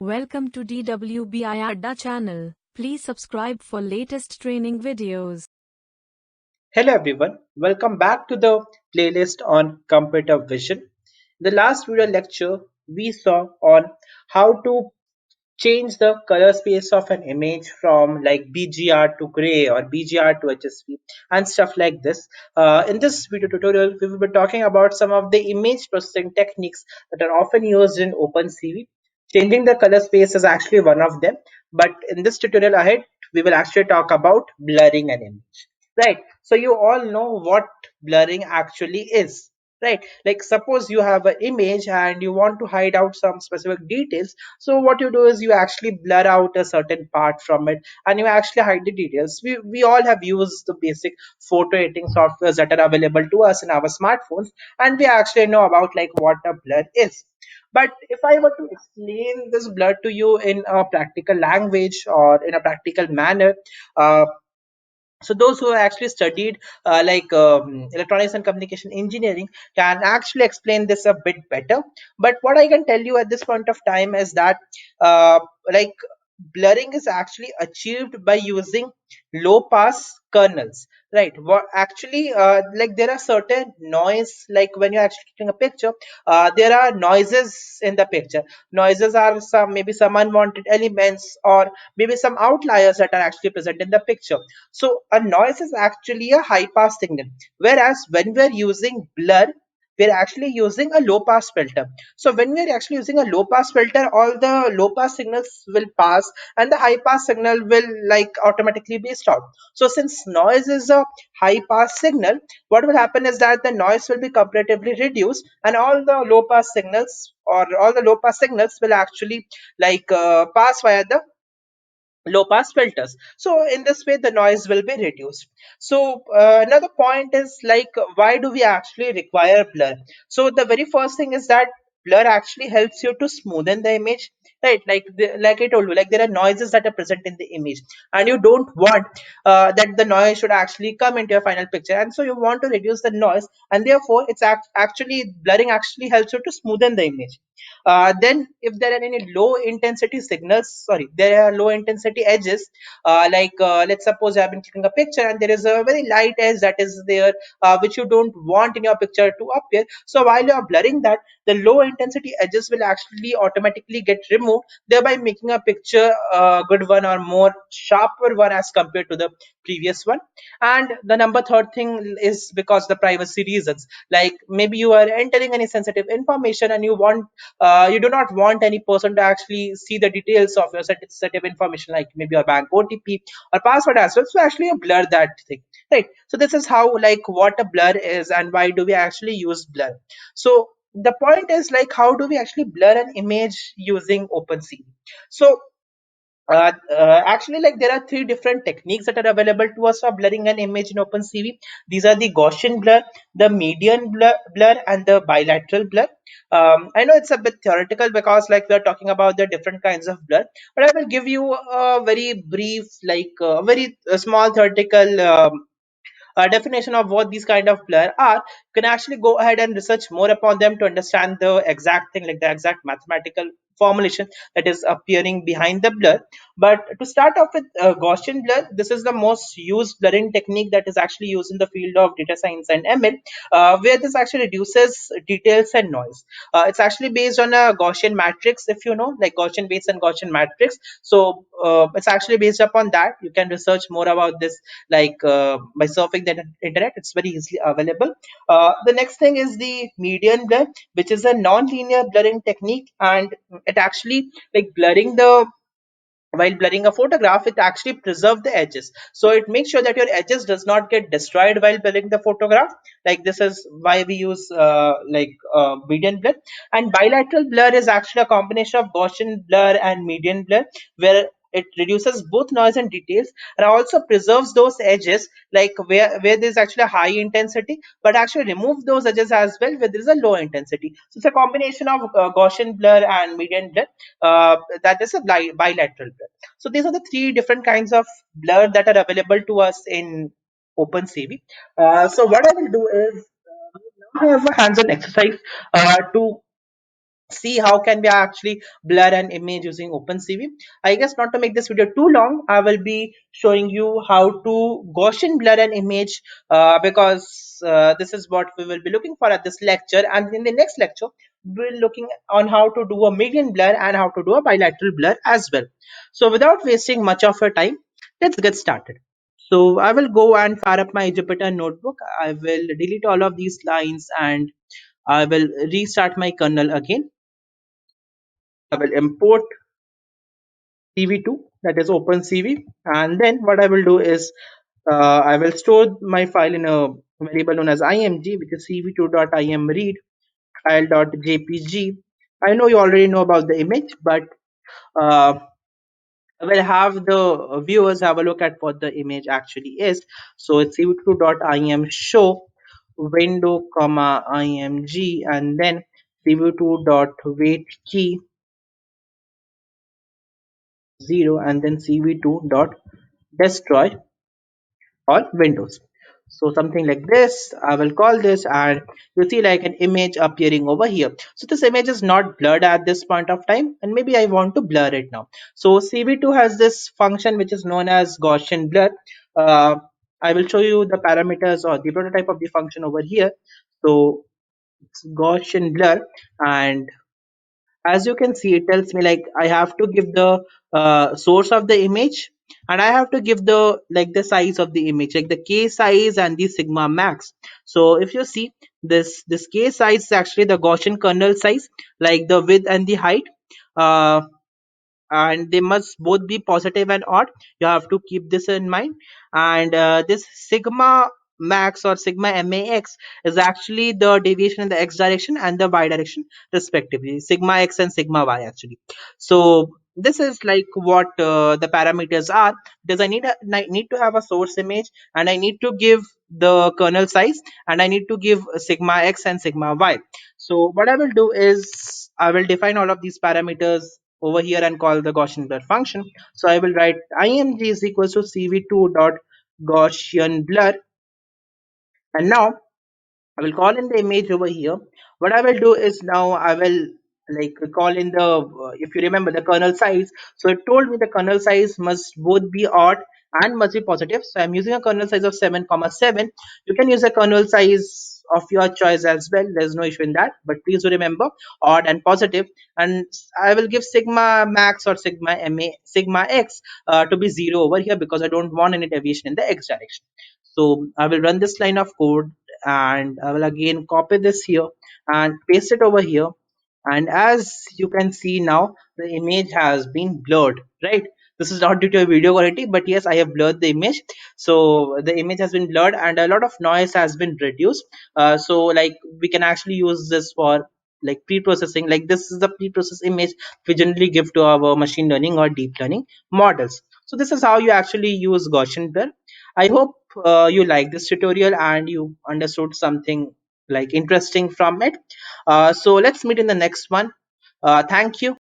Welcome to DWBI Adda channel. Please subscribe for latest training videos. Hello everyone, welcome back to the playlist on computer vision. The last video lecture we saw on how to change the color space of an image from like BGR to gray or BGR to HSV and stuff like this. In this video tutorial, we will be talking about some of the image processing techniques that are often used in OpenCV. Changing the color space is actually one of them, but in this tutorial ahead, we will actually talk about blurring an image. Right. So you all know what blurring actually is. Right. Like suppose you have an image and you want to hide out some specific details. So what you do is you actually blur out a certain part from it and you actually hide the details. We all have used the basic photo editing softwares that are available to us in our smartphones, and we actually know about like what a blur is. But if I were to explain this blur to you in a practical language or in a practical manner, uh, so those who have actually studied electronics and communication engineering can actually explain this a bit better. But what I can tell you at this point of time is that uh, like blurring is actually achieved by using low pass kernels, right? What actually like there are certain noise, like when you're actually taking a picture, there are noises in the picture. Noises are some, maybe some unwanted elements or maybe some outliers that are actually present in the picture. So a noise is actually a high pass signal, whereas when we're using blur, we're actually using a low pass filter. So when we're actually using a low pass filter, all the low pass signals will pass and the high pass signal will like automatically be stopped. So since noise is a high pass signal, what will happen is that the noise will be comparatively reduced and all the low pass signals or all the low pass signals will actually pass via the low pass filters. So in this way the noise will be reduced. So another point is like why do we actually require blur? So the very first thing is that blur actually helps you to smoothen the image, right? Like I told you, like there are noises that are present in the image and you don't want that the noise should actually come into your final picture, and so you want to reduce the noise, and therefore actually blurring actually helps you to smoothen the image. Then if there are any low intensity signals, sorry, there are low intensity edges, let's suppose I have been clicking a picture and there is a very light edge that is there, which you don't want in your picture to appear. So while you are blurring that, the low intensity edges will actually automatically get removed, thereby making a picture a good one or more sharper one as compared to the previous one. And the number third thing is because the privacy reasons, like maybe you are entering any sensitive information and you do not want any person to actually see the details of your set of information, like maybe your bank OTP or password as well. So actually you blur that thing, right? So this is how, like, what a blur is and why do we actually use blur. So the point is like how do we actually blur an image using OpenCV. So actually, like there are three different techniques that are available to us for blurring an image in OpenCV. These are the Gaussian blur, the median blur, and the bilateral blur. I know it's a bit theoretical because like we are talking about the different kinds of blur, but I will give you a very brief, very small theoretical definition of what these kind of blur are. You can actually go ahead and research more upon them to understand the exact thing, like the exact mathematical formulation that is appearing behind the blur. But to start off with Gaussian blur, this is the most used blurring technique that is actually used in the field of data science and ML, where this actually reduces details and noise. It's actually based on a Gaussian matrix, if you know, like Gaussian weights and Gaussian matrix. So it's actually based upon that. You can research more about this by surfing the internet. It's very easily available. The next thing is the median blur, which is a non-linear blurring technique, and it actually like blurring the while blurring a photograph, it actually preserves the edges, so it makes sure that your edges does not get destroyed while blurring the photograph. Like this is why we use median blur. And bilateral blur is actually a combination of Gaussian blur and median blur, where it reduces both noise and details and also preserves those edges, like where there's actually a high intensity, but actually remove those edges as well where there's a low intensity. So it's a combination of Gaussian blur and median blur, that is a bilateral blur. So these are the three different kinds of blur that are available to us in OpenCV. So what I will do is now have a hands-on exercise to see how can we actually blur an image using OpenCV. I guess not to make this video too long, I will be showing you how to Gaussian blur an image because this is what we will be looking for at this lecture. And in the next lecture, we're looking on how to do a median blur and how to do a bilateral blur as well. So without wasting much of your time, let's get started. So I will go and fire up my Jupyter notebook. I will delete all of these lines and I will restart my kernel again. I will import CV2, that is OpenCV, and then what I will do is I will store my file in a variable known as img, which is cv2.imread file.jpg. I know you already know about the image, but uh, I will have the viewers have a look at what the image actually is. So it's cv2.im show window comma img and then cv2.wait key 0 and then cv2.destroy all windows. So something like this, I will call this, and you see like an image appearing over here. So this image is not blurred at this point of time, and maybe I want to blur it now. So CV2 has this function which is known as Gaussian blur. uh, I will show you the parameters or the prototype of the function over here. So it's Gaussian blur, and as you can see, it tells me like I have to give the source of the image, and I have to give the like the size of the image, like the k size and the sigma max. So if you see, this k size is actually the Gaussian kernel size, like the width and the height. uh, and they must both be positive and odd. You have to keep this in mind. And this sigma max or sigma max is actually the deviation in the x direction and the y direction respectively, sigma x and sigma y actually. So this is like what the parameters are, because I need to have a source image, and I need to give the kernel size, and I need to give sigma x and sigma y. So what I will do is I will define all of these parameters over here and call the Gaussian blur function. So I will write img is equals to cv2 dot Gaussian blur, and now I will call in the image over here. What I will do is now I will like call in the if you remember the kernel size. So it told me the kernel size must both be odd and must be positive. So I'm using a kernel size of 7,7. You can use a kernel size of your choice as well. There's no issue in that. But please do remember odd and positive. And I will give sigma max or sigma x to be 0 over here because I don't want any deviation in the x direction. So I will run this line of code, and I will again copy this here and paste it over here. And as you can see now, the image has been blurred, right? This is not due to a video quality, but yes, I have blurred the image. So the image has been blurred and a lot of noise has been reduced. So like we can actually use this for like pre-processing. Like this is the pre-processed image we generally give to our machine learning or deep learning models. So this is how you actually use Gaussian blur. I hope you like this tutorial and you understood something like interesting from it. So let's meet in the next one. Thank you.